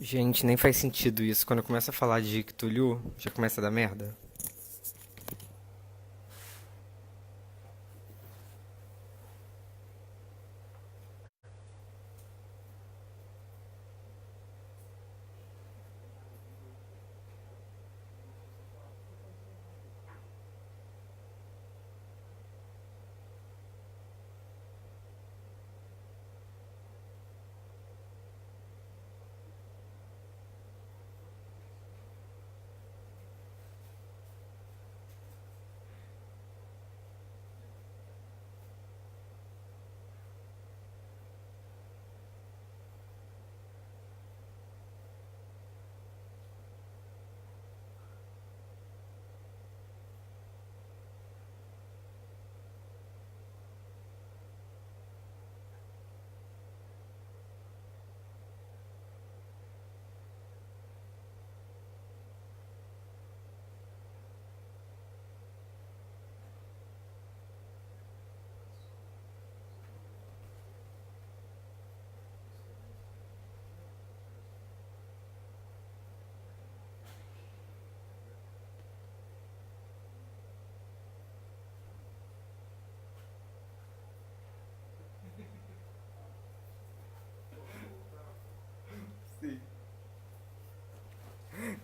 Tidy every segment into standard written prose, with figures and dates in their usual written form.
Gente, nem faz sentido isso. Quando começa a falar de Cthulhu, já começa a dar merda.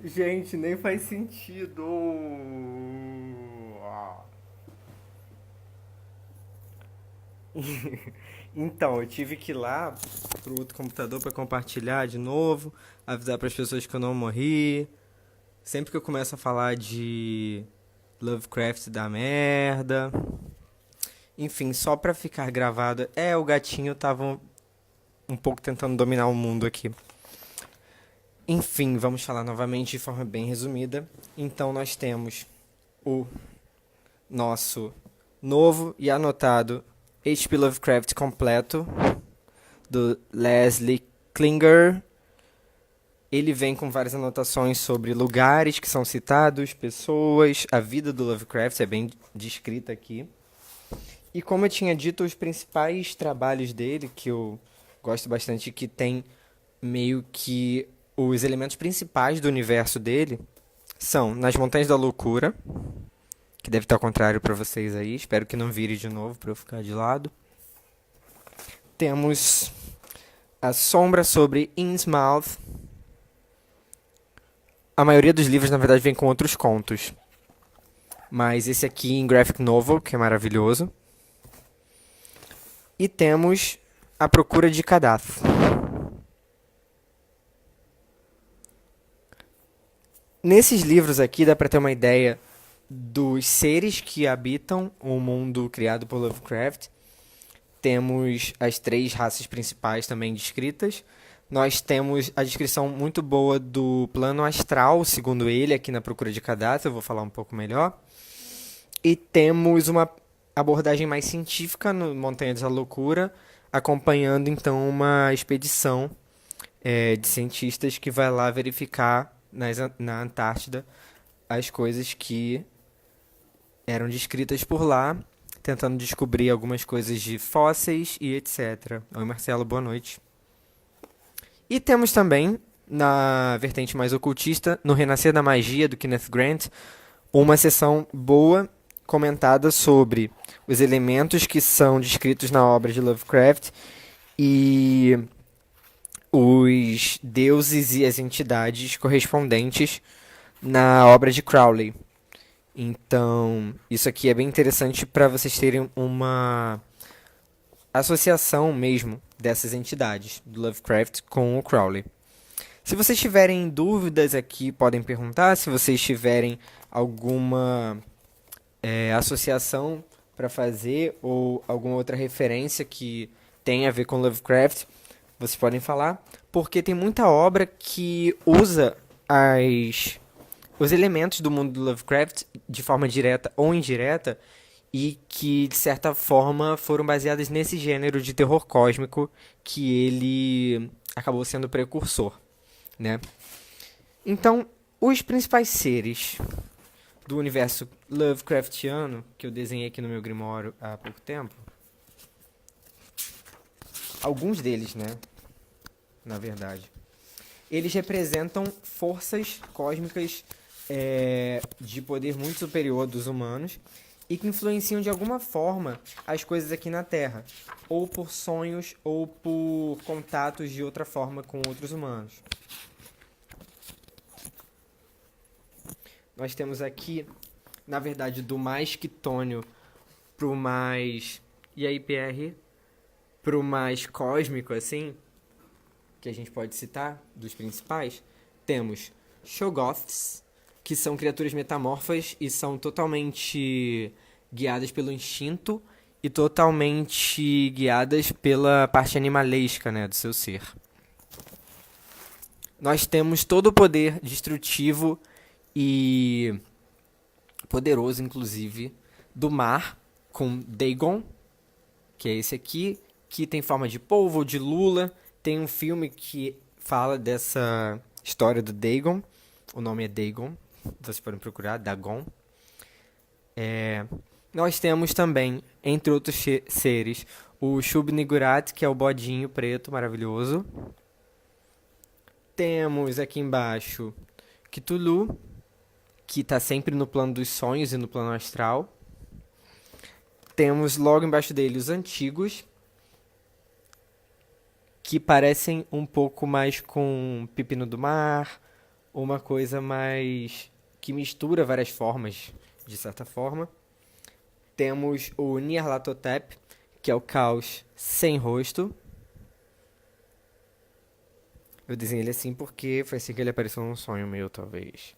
Gente, nem faz sentido. Então, eu tive que ir lá pro outro computador pra compartilhar de novo, avisar pras pessoas que eu não morri. Sempre que eu começo a falar de Lovecraft dá merda. Enfim, só pra ficar gravado. O gatinho tava um pouco tentando dominar o mundo aqui. Enfim, vamos falar novamente de forma bem resumida. Então, nós temos o nosso novo e anotado H.P. Lovecraft completo, do Leslie Klinger. Ele vem com várias anotações sobre lugares que são citados, pessoas, a vida do Lovecraft é bem descrita aqui. E como eu tinha dito, os principais trabalhos dele, que eu gosto bastante, que tem meio que os elementos principais do universo dele, são Nas Montanhas da Loucura, que deve estar ao contrário para vocês aí, espero que não vire de novo para eu ficar de lado. Temos A Sombra sobre Innsmouth. A maioria dos livros, na verdade, vem com outros contos. Mas esse aqui em graphic novel, que é maravilhoso. E temos A Procura de Kadath. Nesses livros aqui dá para ter uma ideia dos seres que habitam o mundo criado por Lovecraft. Temos as três raças principais também descritas. Nós temos a descrição muito boa do plano astral, segundo ele, aqui na Procura de Kadath, eu vou falar um pouco melhor. E temos uma abordagem mais científica no Montanhas da Loucura, acompanhando então uma expedição de cientistas que vai lá verificar na Antártida as coisas que eram descritas por lá, tentando descobrir algumas coisas de fósseis e etc. Oi, Marcelo, boa noite. E temos também, na vertente mais ocultista, no Renascer da Magia, do Kenneth Grant, uma seção boa comentada sobre os elementos que são descritos na obra de Lovecraft e os deuses e as entidades correspondentes na obra de Crowley. Então, isso aqui é bem interessante para vocês terem uma associação mesmo dessas entidades, do Lovecraft com o Crowley. Se vocês tiverem dúvidas aqui, podem perguntar. Se vocês tiverem alguma associação para fazer ou alguma outra referência que tenha a ver com Lovecraft, vocês podem falar, porque tem muita obra que usa os elementos do mundo do Lovecraft de forma direta ou indireta e que, de certa forma, foram baseadas nesse gênero de terror cósmico que ele acabou sendo precursor, né? Então, os principais seres do universo Lovecraftiano, que eu desenhei aqui no meu Grimório há pouco tempo, alguns deles, né? Na verdade. Eles representam forças cósmicas de poder muito superior dos humanos e que influenciam de alguma forma as coisas aqui na Terra, ou por sonhos ou por contatos de outra forma com outros humanos. Nós temos aqui, na verdade, do mais quitônio pro mais. E aí, PR? Pro mais cósmico, assim, que a gente pode citar, dos principais, temos Shoggoths, que são criaturas metamorfas e são totalmente guiadas pelo instinto e totalmente guiadas pela parte animalesca, né, do seu ser. Nós temos todo o poder destrutivo e poderoso, inclusive, do mar, com Dagon, que é esse aqui, que tem forma de polvo ou de lula. Tem um filme que fala dessa história do Dagon. O nome é Dagon. Vocês podem procurar, Dagon. Nós temos também, entre outros seres, o Shub-Niggurath, que é o bodinho preto maravilhoso. Temos aqui embaixo Cthulhu, que está sempre no plano dos sonhos e no plano astral. Temos logo embaixo dele os antigos, que parecem um pouco mais com Pepino do Mar, uma coisa mais que mistura várias formas, de certa forma. Temos o Nyarlathotep, que é o caos sem rosto. Eu desenhei ele assim porque foi assim que ele apareceu num sonho meu, talvez.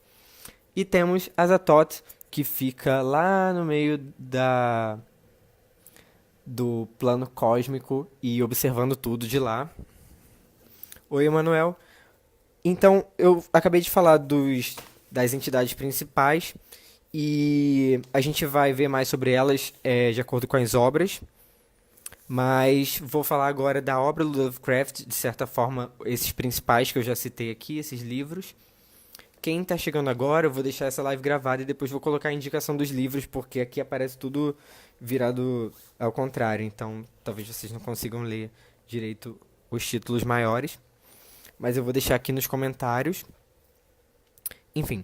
E temos Azathoth, que fica lá no meio do plano cósmico e observando tudo de lá. Oi, Emanuel. Então, eu acabei de falar das entidades principais e a gente vai ver mais sobre elas de acordo com as obras. Mas vou falar agora da obra do Lovecraft, de certa forma, esses principais que eu já citei aqui, esses livros. Quem está chegando agora, eu vou deixar essa live gravada e depois vou colocar a indicação dos livros, porque aqui aparece tudo virado ao contrário, então talvez vocês não consigam ler direito os títulos maiores. Mas eu vou deixar aqui nos comentários. Enfim,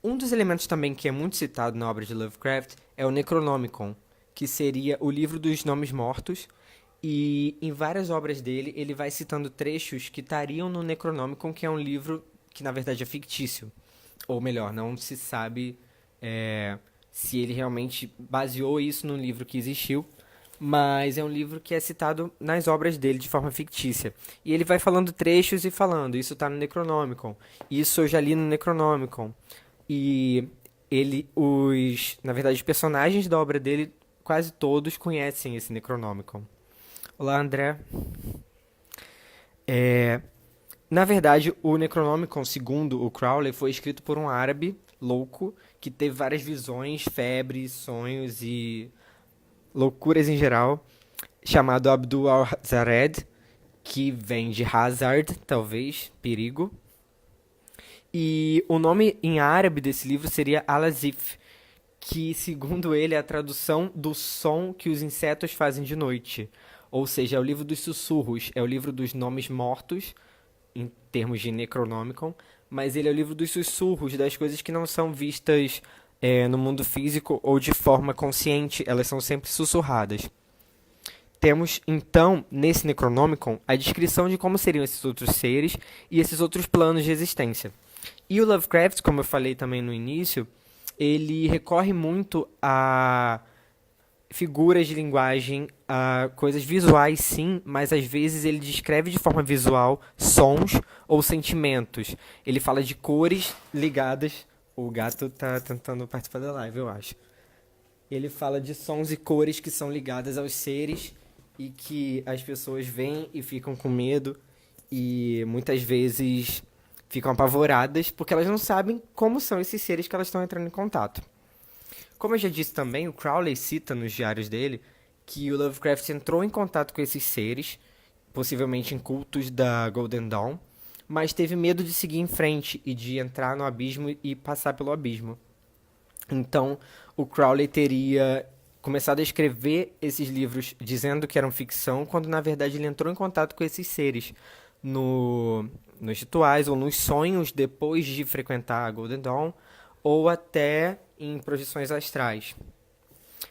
um dos elementos também que é muito citado na obra de Lovecraft é o Necronomicon, que seria o livro dos nomes mortos, e em várias obras dele ele vai citando trechos que estariam no Necronomicon, que é um livro que na verdade é fictício. Ou melhor, não se sabe se ele realmente baseou isso num livro que existiu, mas é um livro que é citado nas obras dele de forma fictícia. E ele vai falando trechos e falando, isso está no Necronomicon, isso eu já li no Necronomicon. E na verdade, os personagens da obra dele, quase todos conhecem esse Necronomicon. Olá, André. Na verdade, o Necronomicon, segundo o Crowley, foi escrito por um árabe louco que teve várias visões, febres, sonhos e loucuras em geral, chamado Abdul al-Zared, que vem de hazard, talvez, perigo. E o nome em árabe desse livro seria Al-Azif, que, segundo ele, é a tradução do som que os insetos fazem de noite. Ou seja, é o livro dos sussurros, é o livro dos nomes mortos, em termos de Necronomicon, mas ele é o livro dos sussurros, das coisas que não são vistas no mundo físico ou de forma consciente, elas são sempre sussurradas. Temos, então, nesse Necronomicon, a descrição de como seriam esses outros seres e esses outros planos de existência. E o Lovecraft, como eu falei também no início, ele recorre muito a figuras de linguagem, a coisas visuais, sim, mas às vezes ele descreve de forma visual sons ou sentimentos. Ele fala de cores ligadas. O gato tá tentando participar da live, eu acho. Ele fala de sons e cores que são ligadas aos seres e que as pessoas veem e ficam com medo e muitas vezes ficam apavoradas porque elas não sabem como são esses seres que elas estão entrando em contato. Como eu já disse também, o Crowley cita nos diários dele que o Lovecraft entrou em contato com esses seres, possivelmente em cultos da Golden Dawn, mas teve medo de seguir em frente e de entrar no abismo e passar pelo abismo. Então, o Crowley teria começado a escrever esses livros dizendo que eram ficção, quando na verdade ele entrou em contato com esses seres nos rituais ou nos sonhos depois de frequentar a Golden Dawn, ou até em projeções astrais.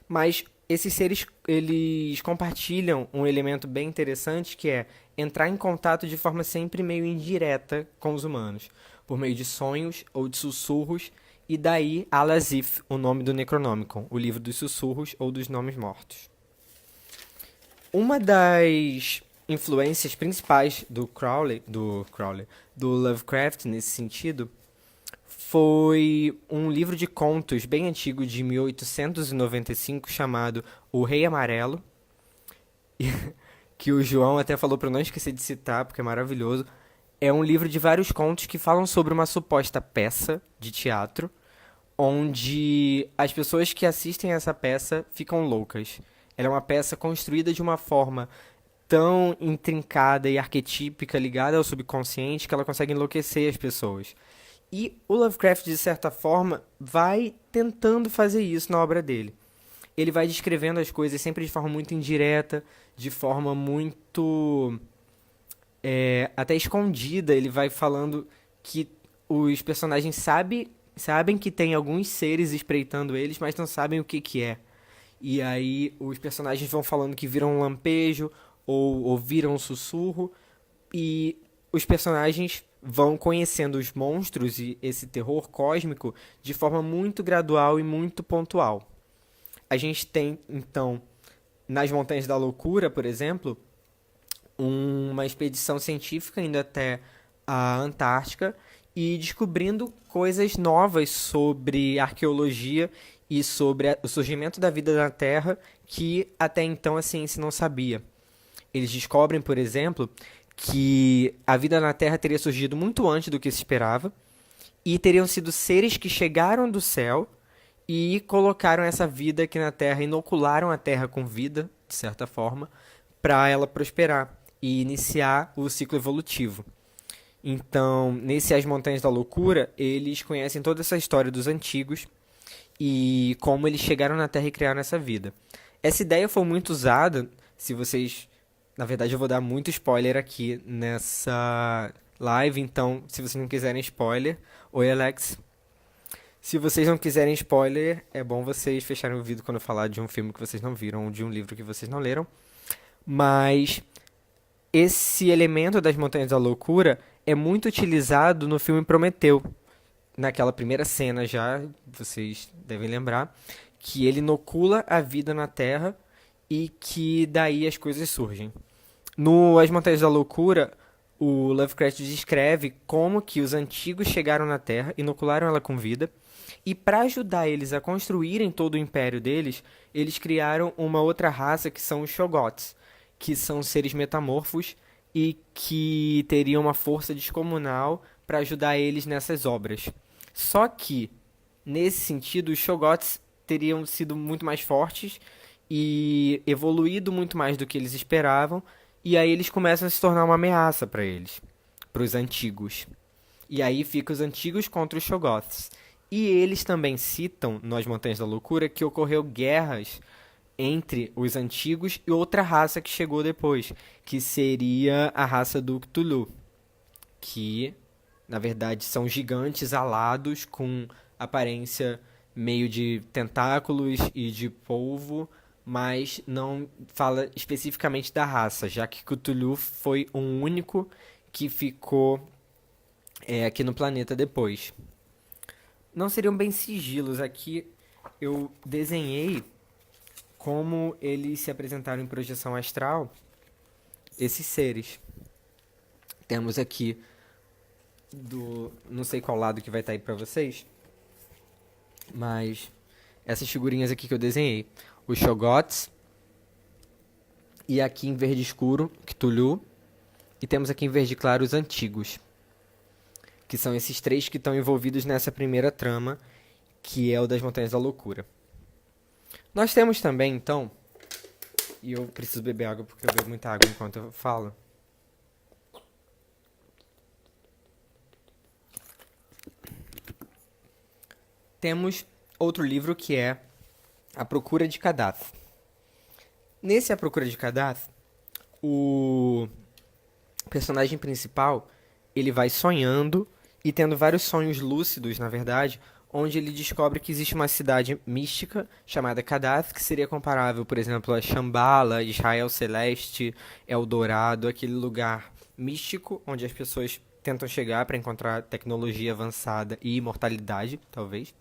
Mas esses seres, eles compartilham um elemento bem interessante, que é entrar em contato de forma sempre meio indireta com os humanos, por meio de sonhos ou de sussurros, e daí Al-Azif, o nome do Necronomicon, o livro dos sussurros ou dos nomes mortos. Uma das influências principais do Lovecraft nesse sentido foi um livro de contos bem antigo de 1895 chamado O Rei Amarelo, que o João até falou para eu não esquecer de citar, porque é maravilhoso. É um livro de vários contos que falam sobre uma suposta peça de teatro, onde as pessoas que assistem essa peça ficam loucas. Ela é uma peça construída de uma forma tão intrincada e arquetípica, ligada ao subconsciente, que ela consegue enlouquecer as pessoas. E o Lovecraft, de certa forma, vai tentando fazer isso na obra dele. Ele vai descrevendo as coisas sempre de forma muito indireta, de forma muito até escondida. Ele vai falando que os personagens sabem que tem alguns seres espreitando eles, mas não sabem o que que é. E aí os personagens vão falando que viram um lampejo ou ouviram um sussurro, e os personagens vão conhecendo os monstros e esse terror cósmico de forma muito gradual e muito pontual. A gente tem, então, nas Montanhas da Loucura, por exemplo, uma expedição científica indo até a Antártica e descobrindo coisas novas sobre arqueologia e sobre o surgimento da vida na Terra que até então a ciência não sabia. Eles descobrem, por exemplo, que a vida na Terra teria surgido muito antes do que se esperava e teriam sido seres que chegaram do céu e colocaram essa vida aqui na Terra, inocularam a Terra com vida, de certa forma, para ela prosperar e iniciar o ciclo evolutivo. Então, nesse As Montanhas da Loucura, eles conhecem toda essa história dos antigos e como eles chegaram na Terra e criaram essa vida. Essa ideia foi muito usada, se vocês... Na verdade, eu vou dar muito spoiler aqui nessa live, então, se vocês não quiserem spoiler... Oi, Alex. Se vocês não quiserem spoiler, é bom vocês fecharem o vídeo quando eu falar de um filme que vocês não viram ou de um livro que vocês não leram. Mas esse elemento das Montanhas da Loucura é muito utilizado no filme Prometeu. Naquela primeira cena já, vocês devem lembrar, que ele inocula a vida na Terra e que daí as coisas surgem. No As Montanhas da Loucura, o Lovecraft descreve como que os antigos chegaram na Terra, inocularam ela com vida, e para ajudar eles a construírem todo o império deles, eles criaram uma outra raça que são os Shoggoths, que são seres metamorfos e que teriam uma força descomunal para ajudar eles nessas obras. Só que, nesse sentido, os Shoggoths teriam sido muito mais fortes e evoluído muito mais do que eles esperavam, e aí eles começam a se tornar uma ameaça para eles, para os antigos. E aí fica os antigos contra os Shoggoths. E eles também citam, nas Montanhas da Loucura, que ocorreu guerras entre os antigos e outra raça que chegou depois, que seria a raça do Cthulhu, que, na verdade, são gigantes alados com aparência meio de tentáculos e de polvo, mas não fala especificamente da raça, já que Cthulhu foi um único que ficou aqui no planeta depois. Não seriam bem sigilos. Aqui eu desenhei como eles se apresentaram em projeção astral, esses seres. Temos aqui, não sei qual lado que vai estar aí para vocês, mas essas figurinhas aqui que eu desenhei. Os Shoggoths, e aqui em verde escuro, Cthulhu, e temos aqui em verde claro os antigos, que são esses três que estão envolvidos nessa primeira trama, que é o das Montanhas da Loucura. Nós temos também, então, e eu preciso beber água porque eu bebo muita água enquanto eu falo. Temos outro livro que é A Procura de Kadath. Nesse A Procura de Kadath, o personagem principal, ele vai sonhando e tendo vários sonhos lúcidos, na verdade, onde ele descobre que existe uma cidade mística chamada Kadath, que seria comparável, por exemplo, a Shambhala, Israel Celeste, Eldorado, aquele lugar místico onde as pessoas tentam chegar para encontrar tecnologia avançada e imortalidade, talvez.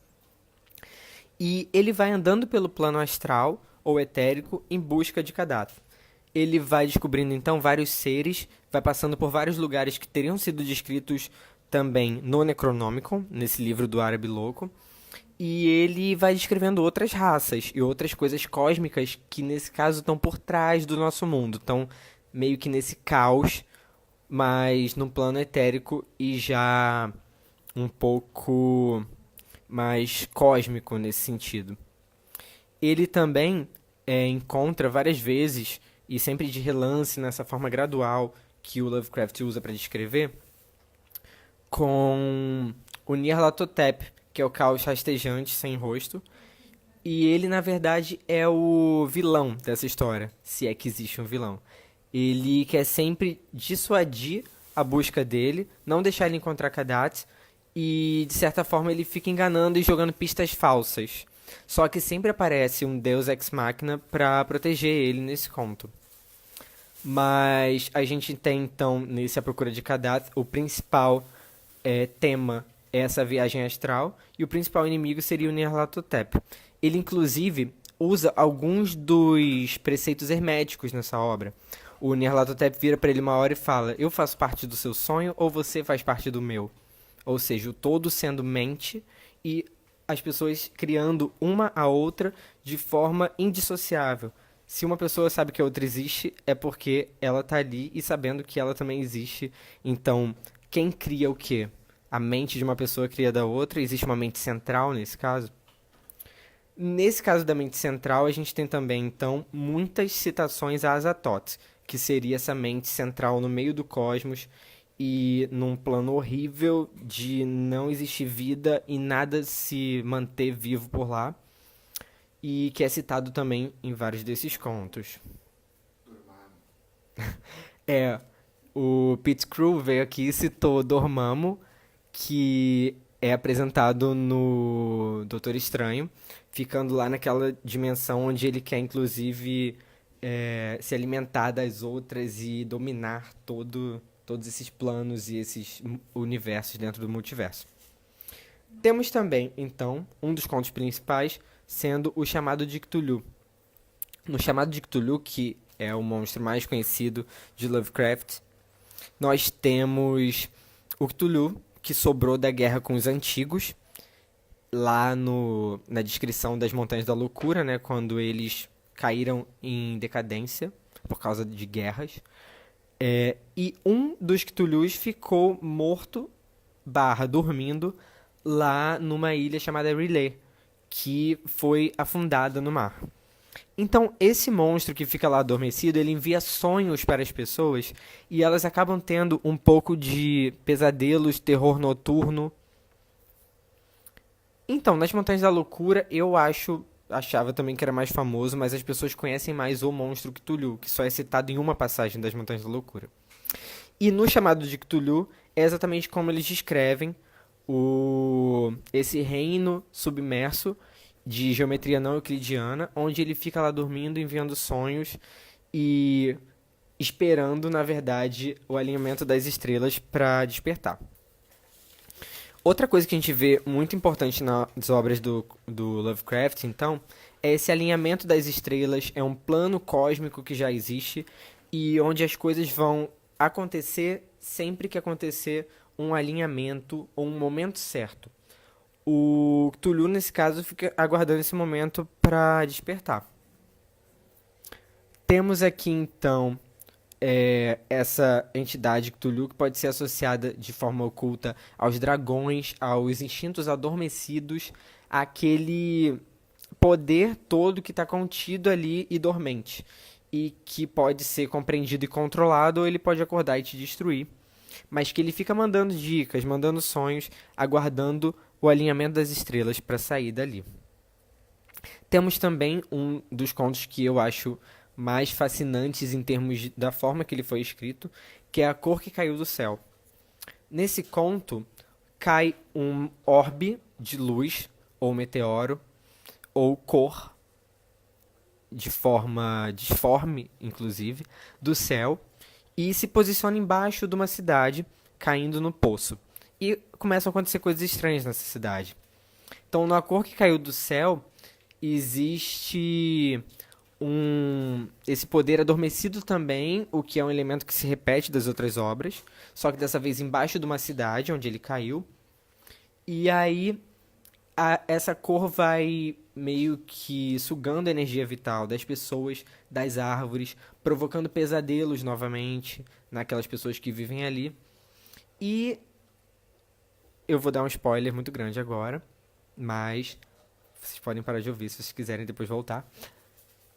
E ele vai andando pelo plano astral ou etérico em busca de Kadath. Ele vai descobrindo então vários seres, vai passando por vários lugares que teriam sido descritos também no Necronomicon, nesse livro do Árabe Louco, e ele vai descrevendo outras raças e outras coisas cósmicas que nesse caso estão por trás do nosso mundo, estão meio que nesse caos, mas num plano etérico e já um pouco mais cósmico nesse sentido. Ele também encontra várias vezes, e sempre de relance nessa forma gradual que o Lovecraft usa para descrever, com o Nyarlathotep, que é o caos rastejante sem rosto, e ele na verdade é o vilão dessa história, se é que existe um vilão. Ele quer sempre dissuadir a busca dele, não deixar ele encontrar Kadath, e de certa forma ele fica enganando e jogando pistas falsas. Só que sempre aparece um Deus Ex Machina para proteger ele nesse conto. Mas a gente tem então, nesse A Procura de Kadath, o principal tema é essa viagem astral, e o principal inimigo seria o Nyarlathotep. Ele inclusive usa alguns dos preceitos herméticos nessa obra. O Nyarlathotep vira para ele uma hora e fala: eu faço parte do seu sonho ou você faz parte do meu? Ou seja, o todo sendo mente e as pessoas criando uma a outra de forma indissociável. Se uma pessoa sabe que a outra existe, é porque ela está ali e sabendo que ela também existe. Então, quem cria o quê? A mente de uma pessoa cria da outra, existe uma mente central nesse caso. Nesse caso da mente central, a gente tem também, então, muitas citações a Azathoth, que seria essa mente central no meio do cosmos e num plano horrível de não existir vida e nada se manter vivo por lá, e que é citado também em vários desses contos. É, o Pete Crew veio aqui e citou Dormammu, que é apresentado no Doutor Estranho, ficando lá naquela dimensão onde ele quer, inclusive, se alimentar das outras e dominar todos esses planos e esses universos dentro do multiverso. Temos também, então, um dos contos principais sendo o Chamado de Cthulhu. No Chamado de Cthulhu, que é o monstro mais conhecido de Lovecraft, nós temos o Cthulhu, que sobrou da guerra com os antigos, lá na descrição das Montanhas da Loucura, né, quando eles caíram em decadência por causa de guerras. E um dos Cthulhus ficou morto, dormindo, lá numa ilha chamada Riley, que foi afundada no mar. Então, esse monstro que fica lá adormecido, ele envia sonhos para as pessoas e elas acabam tendo um pouco de pesadelos, terror noturno. Então, nas Montanhas da Loucura, achava também que era mais famoso, mas as pessoas conhecem mais o monstro Cthulhu, que só é citado em uma passagem das Montanhas da Loucura. E no Chamado de Cthulhu, é exatamente como eles descrevem esse reino submerso de geometria não euclidiana, onde ele fica lá dormindo, enviando sonhos e esperando, na verdade, o alinhamento das estrelas para despertar. Outra coisa que a gente vê muito importante nas obras do Lovecraft, então, é esse alinhamento das estrelas, é um plano cósmico que já existe e onde as coisas vão acontecer sempre que acontecer um alinhamento ou um momento certo. O Cthulhu, nesse caso, fica aguardando esse momento para despertar. Temos aqui, então, essa entidade Cthulhu que pode ser associada de forma oculta aos dragões, aos instintos adormecidos, àquele poder todo que está contido ali e dormente, e que pode ser compreendido e controlado, ou ele pode acordar e te destruir, mas que ele fica mandando dicas, mandando sonhos, aguardando o alinhamento das estrelas para sair dali. Temos também um dos contos que eu acho mais fascinantes em termos da forma que ele foi escrito, que é A Cor que Caiu do Céu. Nesse conto, cai um orbe de luz, ou meteoro, ou cor, de forma disforme, inclusive, do céu, e se posiciona embaixo de uma cidade, caindo no poço. E começam a acontecer coisas estranhas nessa cidade. Então, na cor que caiu do céu, existe esse poder adormecido também, o que é um elemento que se repete das outras obras, só que dessa vez embaixo de uma cidade onde ele caiu. E aí essa cor vai meio que sugando a energia vital das pessoas, das árvores, provocando pesadelos novamente naquelas pessoas que vivem ali. E eu vou dar um spoiler muito grande agora, mas vocês podem parar de ouvir se vocês quiserem depois voltar.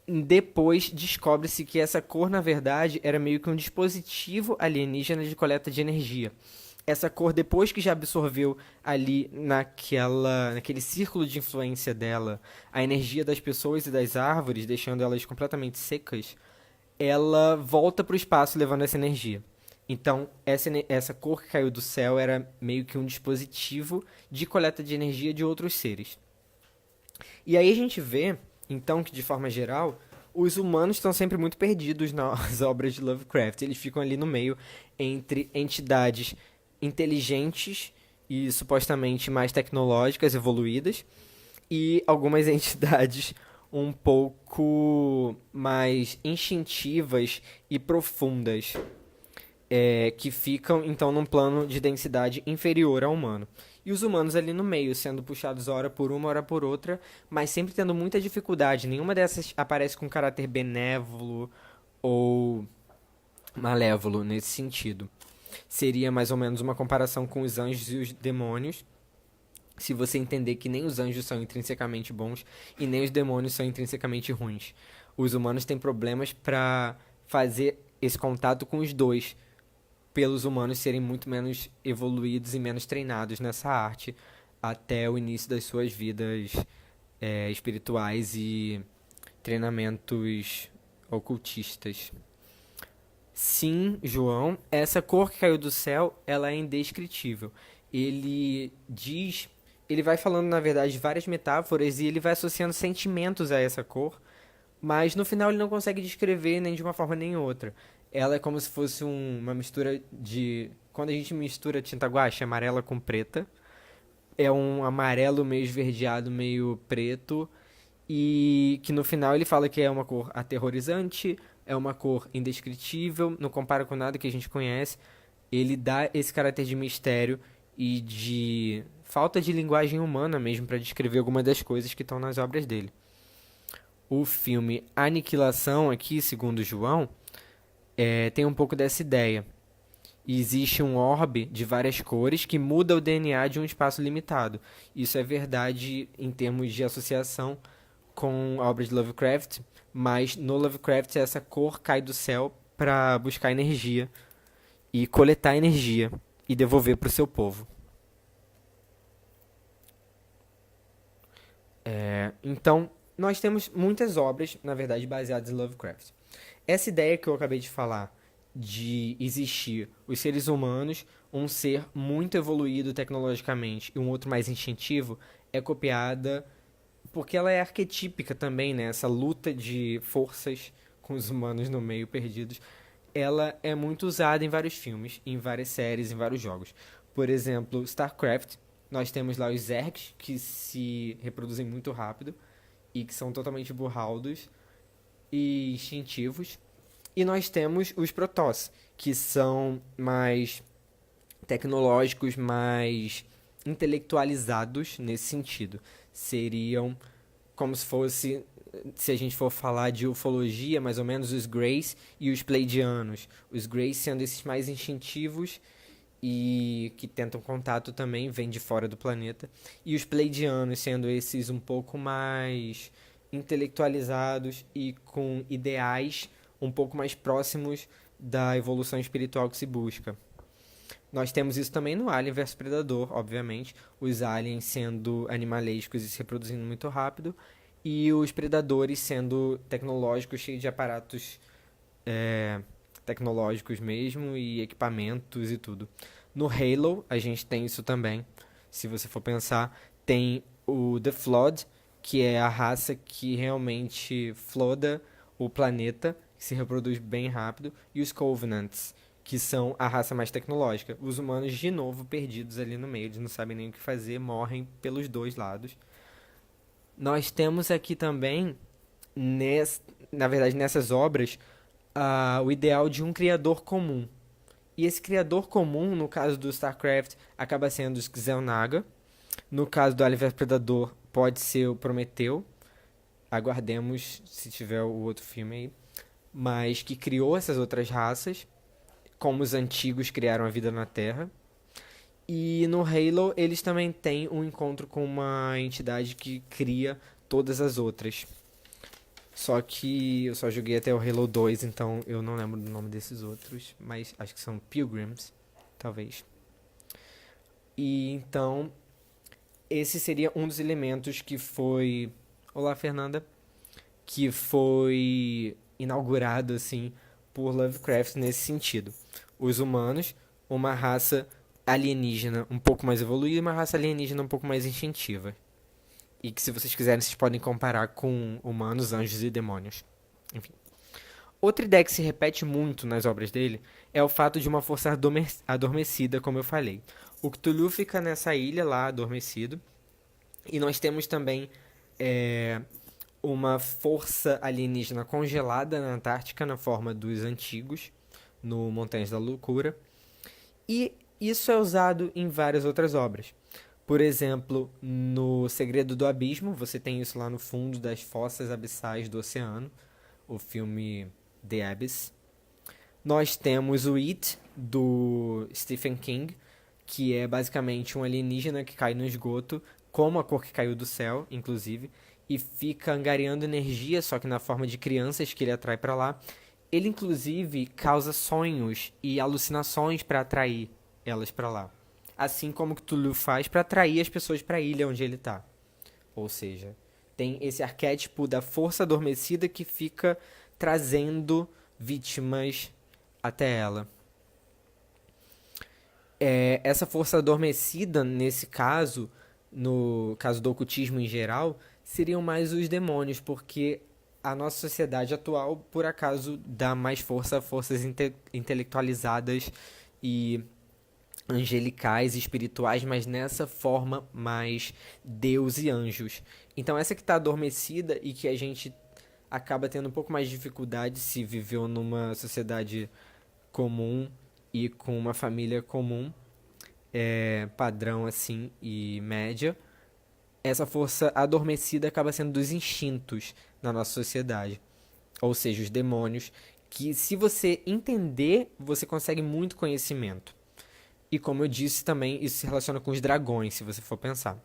Depois descobre-se que essa cor, na verdade, era meio que um dispositivo alienígena de coleta de energia. Essa cor, depois que já absorveu ali naquele círculo de influência dela a energia das pessoas e das árvores, deixando elas completamente secas, ela volta para o espaço levando essa energia. Então, essa cor que caiu do céu era meio que um dispositivo de coleta de energia de outros seres. E aí a gente vê, então, que de forma geral, os humanos estão sempre muito perdidos nas obras de Lovecraft. Eles ficam ali no meio entre entidades inteligentes e supostamente mais tecnológicas, evoluídas, e algumas entidades um pouco mais instintivas e profundas, que ficam então num plano de densidade inferior ao humano. E os humanos ali no meio, sendo puxados hora por uma, hora por outra, mas sempre tendo muita dificuldade. Nenhuma dessas aparece com caráter benévolo ou malévolo nesse sentido. Seria mais ou menos uma comparação com os anjos e os demônios, se você entender que nem os anjos são intrinsecamente bons e nem os demônios são intrinsecamente ruins. Os humanos têm problemas para fazer esse contato com os dois, pelos humanos serem muito menos evoluídos e menos treinados nessa arte até o início das suas vidas espirituais e treinamentos ocultistas. Sim, João, essa cor que caiu do céu, ela é indescritível. Ele vai falando, na verdade, várias metáforas e ele vai associando sentimentos a essa cor, mas no final ele não consegue descrever nem de uma forma nem outra. Ela é como se fosse uma mistura de... Quando a gente mistura tinta guache amarela com preta, é um amarelo meio esverdeado, meio preto, e que no final ele fala que é uma cor aterrorizante, é uma cor indescritível, não compara com nada que a gente conhece. Ele dá esse caráter de mistério e de falta de linguagem humana mesmo para descrever algumas das coisas que estão nas obras dele. O filme Aniquilação, aqui, segundo João, tem um pouco dessa ideia. Existe um orbe de várias cores que muda o DNA de um espaço limitado. Isso é verdade em termos de associação com a obra de Lovecraft, mas no Lovecraft essa cor cai do céu para buscar energia e coletar energia e devolver para o seu povo. Então, nós temos muitas obras, na verdade, baseadas em Lovecraft. Essa ideia que eu acabei de falar, de existir os seres humanos, um ser muito evoluído tecnologicamente e um outro mais instintivo, é copiada porque ela é arquetípica também, né? Essa luta de forças com os humanos no meio perdidos, ela é muito usada em vários filmes, em várias séries, em vários jogos. Por exemplo, StarCraft, nós temos lá os Zergs, que se reproduzem muito rápido e que são totalmente burraldos e instintivos. E nós temos os Protoss, que são mais tecnológicos, mais intelectualizados nesse sentido. Seriam como se fosse, se a gente for falar de ufologia, mais ou menos os Greys e os Pleiadianos. Os Greys sendo esses mais instintivos e que tentam contato também, vêm de fora do planeta. E os Pleiadianos sendo esses um pouco mais intelectualizados e com ideais um pouco mais próximos da evolução espiritual que se busca. Nós temos isso também no Alien vs Predador, obviamente. Os aliens sendo animalescos e se reproduzindo muito rápido. E os predadores sendo tecnológicos, cheios de aparatos tecnológicos mesmo e equipamentos e tudo. No Halo, a gente tem isso também. Se você for pensar, tem o The Flood, que é a raça que realmente floda o planeta, que se reproduz bem rápido, e os Covenants, que são a raça mais tecnológica. Os humanos, de novo, perdidos ali no meio, eles não sabem nem o que fazer, morrem pelos dois lados. Nós temos aqui também, na verdade, nessas obras, o ideal de um criador comum. E esse criador comum, no caso do StarCraft, acaba sendo o Xel'Naga. No caso do Alien vs Predador, pode ser o Prometeu. Aguardemos se tiver o outro filme aí. Mas que criou essas outras raças, como os antigos criaram a vida na Terra. E no Halo, eles também têm um encontro com uma entidade que cria todas as outras. Só que eu só joguei até o Halo 2, então eu não lembro do nome desses outros, mas acho que são Pilgrims, talvez. E então, esse seria um dos elementos que foi. Olá, Fernanda. Que foi inaugurado, assim, por Lovecraft nesse sentido. Os humanos, uma raça alienígena um pouco mais evoluída e uma raça alienígena um pouco mais instintiva. E que, se vocês quiserem, vocês podem comparar com humanos, anjos e demônios. Enfim. Outra ideia que se repete muito nas obras dele é o fato de uma força adormecida, como eu falei. O Cthulhu fica nessa ilha lá, adormecido. E nós temos também uma força alienígena congelada na Antártica, na forma dos antigos, no Montanhas da Loucura. E isso é usado em várias outras obras. Por exemplo, no Segredo do Abismo, você tem isso lá no fundo das fossas abissais do oceano, o filme The Abyss. Nós temos o It, do Stephen King, que é basicamente um alienígena que cai no esgoto, como a cor que caiu do céu, inclusive, e fica angariando energia, só que na forma de crianças que ele atrai para lá. Ele, inclusive, causa sonhos e alucinações para atrair elas para lá. Assim como o Cthulhu faz para atrair as pessoas para a ilha onde ele está. Ou seja, tem esse arquétipo da força adormecida que fica trazendo vítimas até ela. Essa força adormecida, nesse caso, no caso do ocultismo em geral, seriam mais os demônios, porque a nossa sociedade atual, por acaso, dá mais força a forças intelectualizadas e angelicais e espirituais, mas nessa forma mais Deus e anjos. Então essa que está adormecida e que a gente acaba tendo um pouco mais de dificuldade se viveu numa sociedade comum e com uma família comum, padrão assim e média, essa força adormecida acaba sendo dos instintos na nossa sociedade. Ou seja, os demônios, que se você entender, você consegue muito conhecimento. E como eu disse também, isso se relaciona com os dragões, se você for pensar.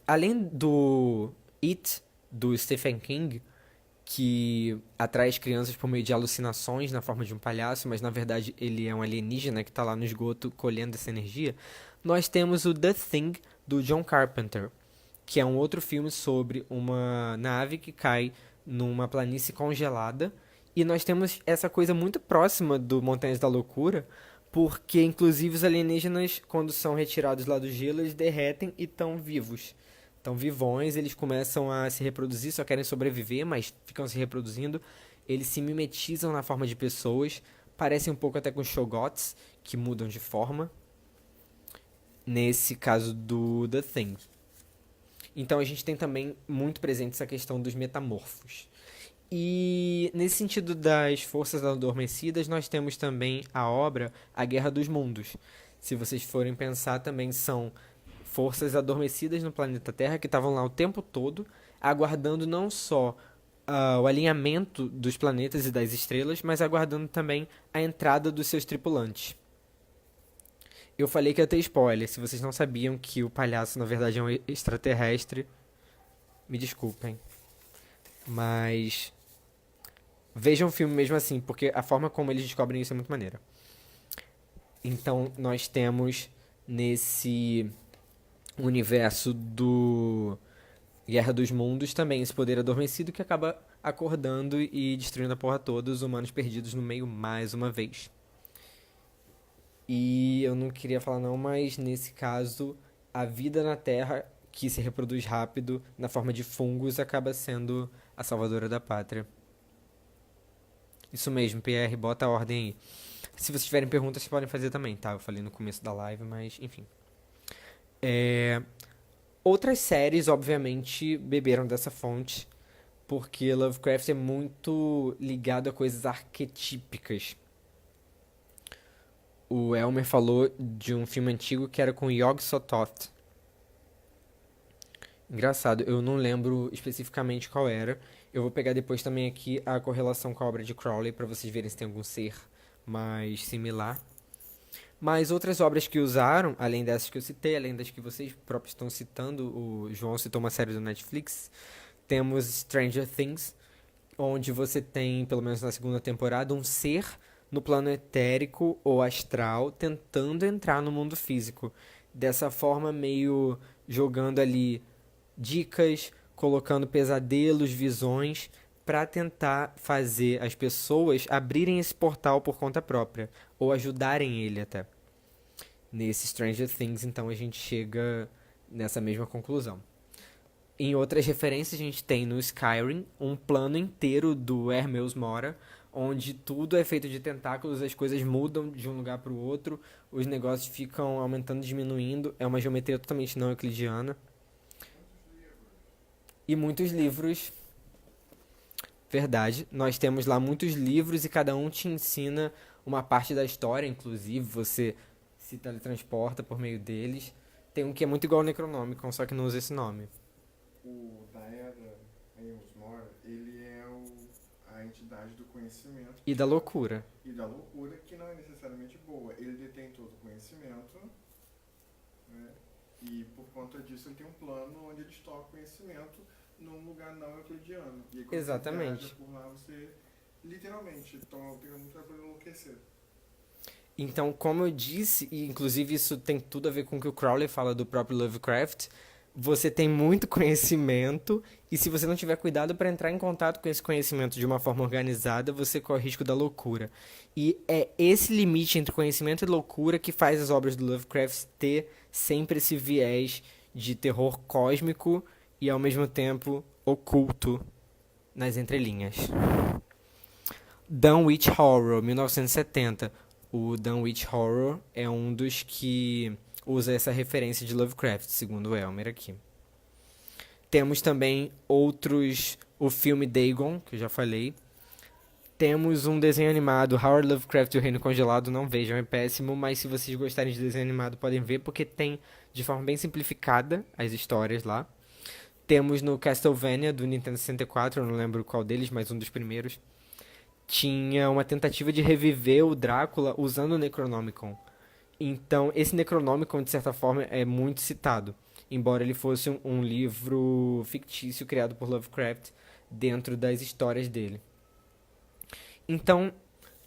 Além do It, do Stephen King, que atrai as crianças por meio de alucinações na forma de um palhaço, mas na verdade ele é um alienígena que está lá no esgoto colhendo essa energia, nós temos o The Thing, do John Carpenter, que é um outro filme sobre uma nave que cai numa planície congelada. E nós temos essa coisa muito próxima do Montanhas da Loucura, porque inclusive os alienígenas, quando são retirados lá do gelo, eles derretem e estão vivos. Estão vivões, eles começam a se reproduzir, só querem sobreviver, mas ficam se reproduzindo. Eles se mimetizam na forma de pessoas, parecem um pouco até com Shoggoths, que mudam de forma. Nesse caso do The Thing. Então a gente tem também muito presente essa questão dos metamorfos. E nesse sentido das forças adormecidas, nós temos também a obra A Guerra dos Mundos. Se vocês forem pensar, também são forças adormecidas no planeta Terra que estavam lá o tempo todo, aguardando não só o alinhamento dos planetas e das estrelas, mas aguardando também a entrada dos seus tripulantes. Eu falei que ia ter spoiler. Se vocês não sabiam que o palhaço, na verdade, é um extraterrestre, me desculpem. Mas vejam o filme mesmo assim, porque a forma como eles descobrem isso é muito maneira. Então, nós temos nesse universo do Guerra dos Mundos também esse poder adormecido que acaba acordando e destruindo a porra toda, os humanos perdidos no meio mais uma vez. E eu não queria falar não, mas nesse caso, a vida na Terra, que se reproduz rápido na forma de fungos, acaba sendo a salvadora da pátria. Isso mesmo, PR, bota a ordem aí. Se vocês tiverem perguntas, vocês podem fazer também, tá? Eu falei no começo da live, mas enfim. É, Outras séries, obviamente, beberam dessa fonte, porque Lovecraft é muito ligado a coisas arquetípicas. O Elmer falou de um filme antigo que era com Yog Sothoth. Engraçado, eu não lembro especificamente qual era. Eu vou pegar depois também aqui a correlação com a obra de Crowley para vocês verem se tem algum ser mais similar. Mas outras obras que usaram, além dessas que eu citei, além das que vocês próprios estão citando, o João citou uma série do Netflix, temos Stranger Things, onde você tem, pelo menos na segunda temporada, um ser no plano etérico ou astral tentando entrar no mundo físico. Dessa forma, meio jogando ali dicas, colocando pesadelos, visões, para tentar fazer as pessoas abrirem esse portal por conta própria, ou ajudarem ele até. Nesse Stranger Things, então, a gente chega nessa mesma conclusão. Em outras referências, a gente tem no Skyrim um plano inteiro do Hermeus Mora, onde tudo é feito de tentáculos, as coisas mudam de um lugar para o outro, os negócios ficam aumentando e diminuindo, é uma geometria totalmente não euclidiana. E muitos livros, verdade, nós temos lá muitos livros e cada um te ensina uma parte da história, inclusive você se teletransporta por meio deles. Tem um que é muito igual ao Necronomicon, só que não usa esse nome. O da Era Mora, ele é a entidade do conhecimento E da loucura. e da loucura, que não é necessariamente boa. Ele detém todo o conhecimento, né? E por conta disso ele tem um plano onde ele estoca o conhecimento num lugar não euclidiano. E aí quando Exatamente. você viaja por lá, você literalmente pega muita coisa enlouquecer. Então, como eu disse, e inclusive isso tem tudo a ver com o que o Crowley fala do próprio Lovecraft, você tem muito conhecimento e se você não tiver cuidado para entrar em contato com esse conhecimento de uma forma organizada, você corre risco da loucura. E é esse limite entre conhecimento e loucura que faz as obras do Lovecraft ter sempre esse viés de terror cósmico e ao mesmo tempo oculto nas entrelinhas. Dunwich Horror, 1970. O Dunwich Horror é um dos que usa essa referência de Lovecraft, segundo o Elmer aqui. Temos também outros, o filme Dagon, que eu já falei. Temos um desenho animado, Howard Lovecraft e o Reino Congelado, não vejam, é péssimo, mas se vocês gostarem de desenho animado podem ver, porque tem de forma bem simplificada as histórias lá. Temos no Castlevania do Nintendo 64, eu não lembro qual deles, mas um dos primeiros. Tinha uma tentativa de reviver o Drácula usando o Necronomicon. Então, esse Necronomicon, de certa forma, é muito citado, embora ele fosse um livro fictício criado por Lovecraft dentro das histórias dele. Então,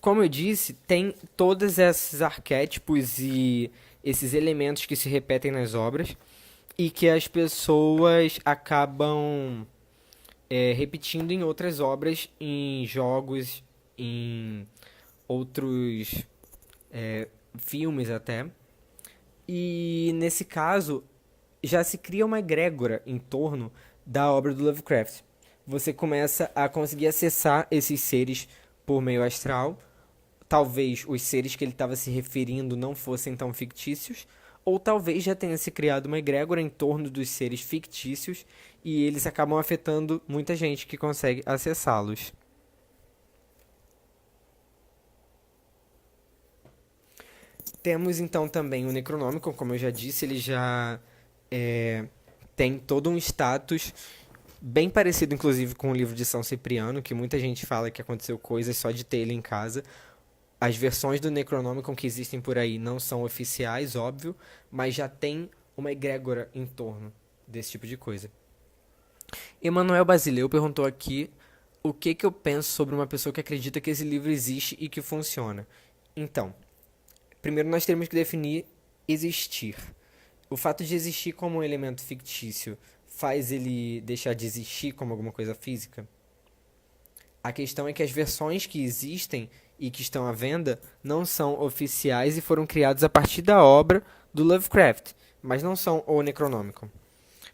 como eu disse, tem todos esses arquétipos e esses elementos que se repetem nas obras e que as pessoas acabam repetindo em outras obras, em jogos, em outros filmes até. E nesse caso, já se cria uma egrégora em torno da obra do Lovecraft. Você começa a conseguir acessar esses seres por meio astral. Talvez os seres que ele estava se referindo não fossem tão fictícios, ou talvez já tenha se criado uma egrégora em torno dos seres fictícios e eles acabam afetando muita gente que consegue acessá-los. Temos então também o Necronômico, como eu já disse, ele já tem todo um status bem parecido, inclusive, com o livro de São Cipriano, que muita gente fala que aconteceu coisas só de ter ele em casa. As versões do Necronomicon que existem por aí não são oficiais, óbvio, mas já tem uma egrégora em torno desse tipo de coisa. Emanuel Basileu perguntou aqui o que eu penso sobre uma pessoa que acredita que esse livro existe e que funciona. Então, primeiro nós temos que definir existir. O fato de existir como um elemento fictício faz ele deixar de existir como alguma coisa física? A questão é que as versões que existem e que estão à venda não são oficiais e foram criados a partir da obra do Lovecraft, mas não são o Necronomicon.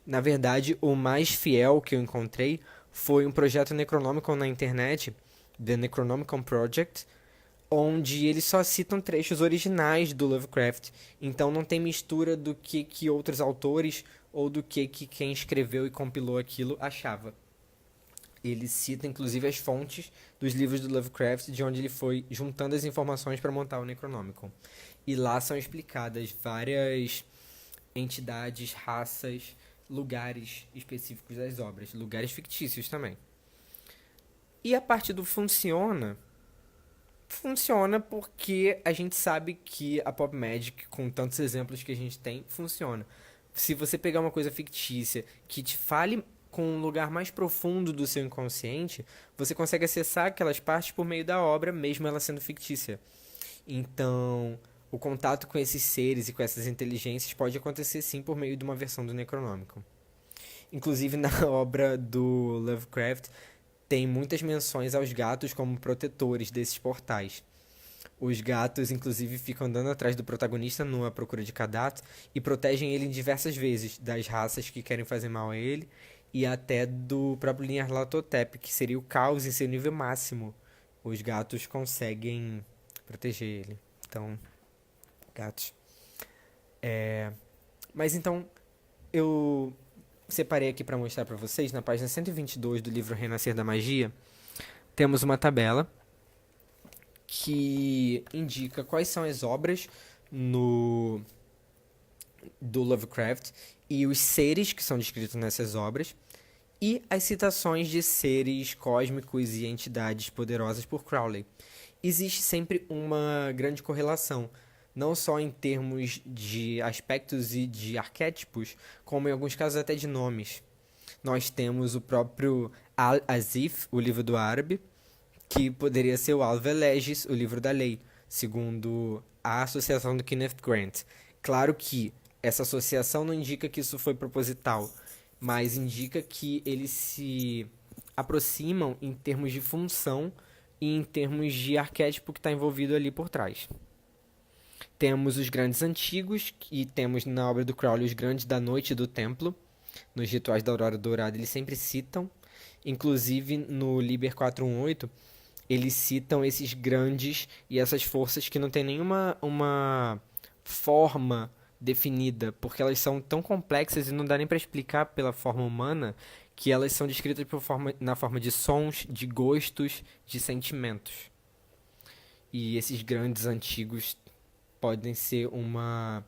Na verdade, o mais fiel que eu encontrei foi um projeto Necronomicon na internet, The Necronomicon Project, onde eles só citam trechos originais do Lovecraft. Então não tem mistura do que outros autores ou do que quem escreveu e compilou aquilo achava. Ele cita inclusive as fontes dos livros do Lovecraft, de onde ele foi juntando as informações para montar o Necronomicon. E lá são explicadas várias entidades, raças, lugares específicos das obras, lugares fictícios também. E a parte do funciona porque a gente sabe que a Pop Magic, com tantos exemplos que a gente tem, funciona. Se você pegar uma coisa fictícia que te fale com um lugar mais profundo do seu inconsciente, você consegue acessar aquelas partes por meio da obra, mesmo ela sendo fictícia. Então, o contato com esses seres e com essas inteligências pode acontecer sim por meio de uma versão do Necronomicon. Inclusive na obra do Lovecraft tem muitas menções aos gatos como protetores desses portais. Os gatos, inclusive, ficam andando atrás do protagonista numa procura de Kadath e protegem ele diversas vezes das raças que querem fazer mal a ele e até do próprio Nyarlathotep, que seria o caos em seu nível máximo. Os gatos conseguem proteger ele. Então, gatos. Mas então, eu separei aqui para mostrar para vocês, na página 122 do livro Renascer da Magia, temos uma tabela que indica quais são as obras no do Lovecraft e os seres que são descritos nessas obras e as citações de seres cósmicos e entidades poderosas por Crowley. Existe sempre uma grande correlação, não só em termos de aspectos e de arquétipos, como em alguns casos até de nomes. Nós temos o próprio Al-Azif, o livro do árabe, que poderia ser o Alvelegis, o livro da lei, segundo a associação do Kenneth Grant. Claro que essa associação não indica que isso foi proposital, mas indica que eles se aproximam em termos de função e em termos de arquétipo que está envolvido ali por trás. Temos os grandes antigos, e temos na obra do Crowley os grandes da noite e do templo. Nos rituais da aurora dourada eles sempre citam. Inclusive no Liber 418, eles citam esses grandes e essas forças que não tem nenhuma uma forma definida, porque elas são tão complexas e não dá nem para explicar pela forma humana, que elas são descritas na forma de sons, de gostos, de sentimentos. E esses grandes antigos podem ser uma